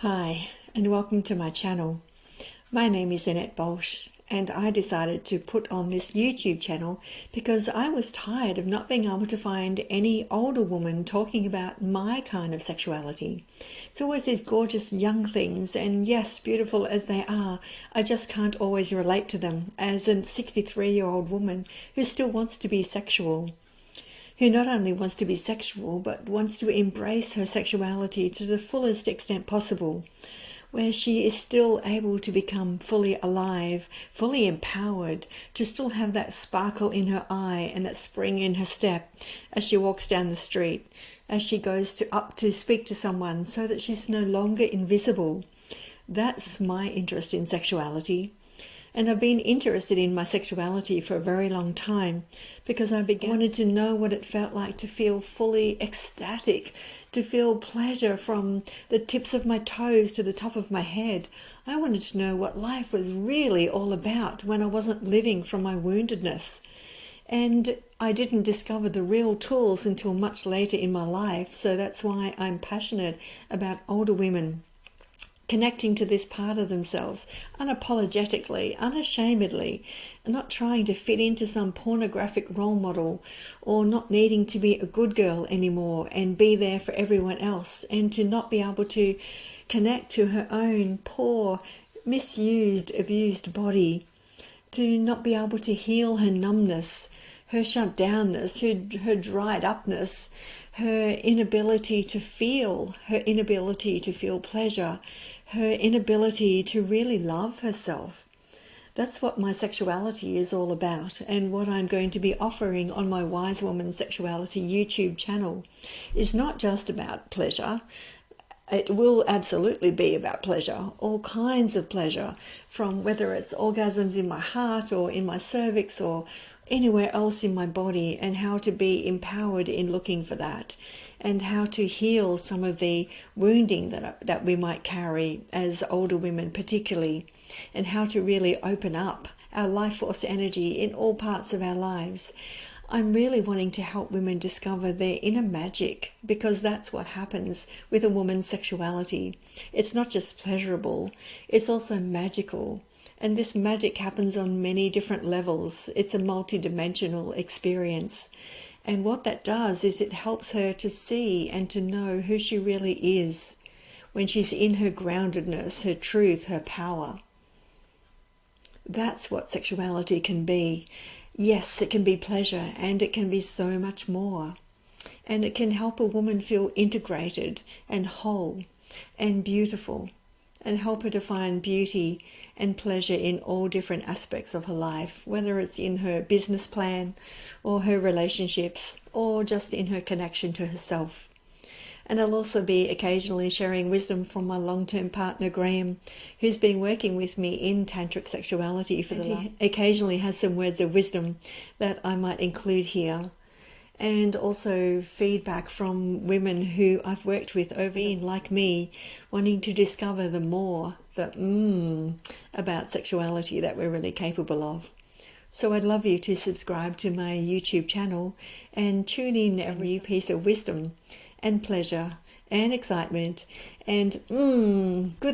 Hi, and welcome to my channel. My name is Annette Bolsh, and I decided to put on this YouTube channel because I was tired of not being able to find any older woman talking about my kind of sexuality. It's always these gorgeous young things, and yes, beautiful as they are, I just can't always relate to them as a 63-year-old woman who still wants to be sexual. Who not only wants to be sexual, but wants to embrace her sexuality to the fullest extent possible, where she is still able to become fully alive, fully empowered, to still have that sparkle in her eye and that spring in her step as she walks down the street, as she goes up to speak to someone, so that she's no longer invisible. That's my interest in sexuality. And I've been interested in my sexuality for a very long time because I wanted to know what it felt like to feel fully ecstatic, to feel pleasure from the tips of my toes to the top of my head. I wanted to know what life was really all about when I wasn't living from my woundedness. And I didn't discover the real tools until much later in my life, so that's why I'm passionate about older women connecting to this part of themselves unapologetically, unashamedly, and not trying to fit into some pornographic role model, or not needing to be a good girl anymore and be there for everyone else, and to not be able to connect to her own poor, misused, abused body, to not be able to heal her numbness, her shut downness, her dried upness, her inability to feel, pleasure, her inability to really love herself. That's what my sexuality is all about, and what I'm going to be offering on my Wise Woman Sexuality YouTube channel is not just about pleasure. It will absolutely be about pleasure, all kinds of pleasure, from whether it's orgasms in my heart or in my cervix or anywhere else in my body, and how to be empowered in looking for that, and how to heal some of the wounding that we might carry as older women particularly, and how to really open up our life force energy in all parts of our lives. I'm really wanting to help women discover their inner magic, because that's what happens with a woman's sexuality. It's not just pleasurable, it's also magical. And this magic happens on many different levels. It's a multi-dimensional experience. And what that does is it helps her to see and to know who she really is when she's in her groundedness, her truth, her power. That's what sexuality can be. Yes, it can be pleasure, and it can be so much more. And it can help a woman feel integrated and whole and beautiful, and help her to find beauty and pleasure in all different aspects of her life, whether it's in her business plan or her relationships, or just in her connection to herself. And I'll also be occasionally sharing wisdom from my long-term partner, Graham, who's been working with me in tantric sexuality for the last. He occasionally has some words of wisdom that I might include here. And also feedback from women who I've worked with over, like me, wanting to discover the more, about sexuality that we're really capable of. So I'd love you to subscribe to my YouTube channel and tune in every new piece of wisdom and pleasure and excitement and good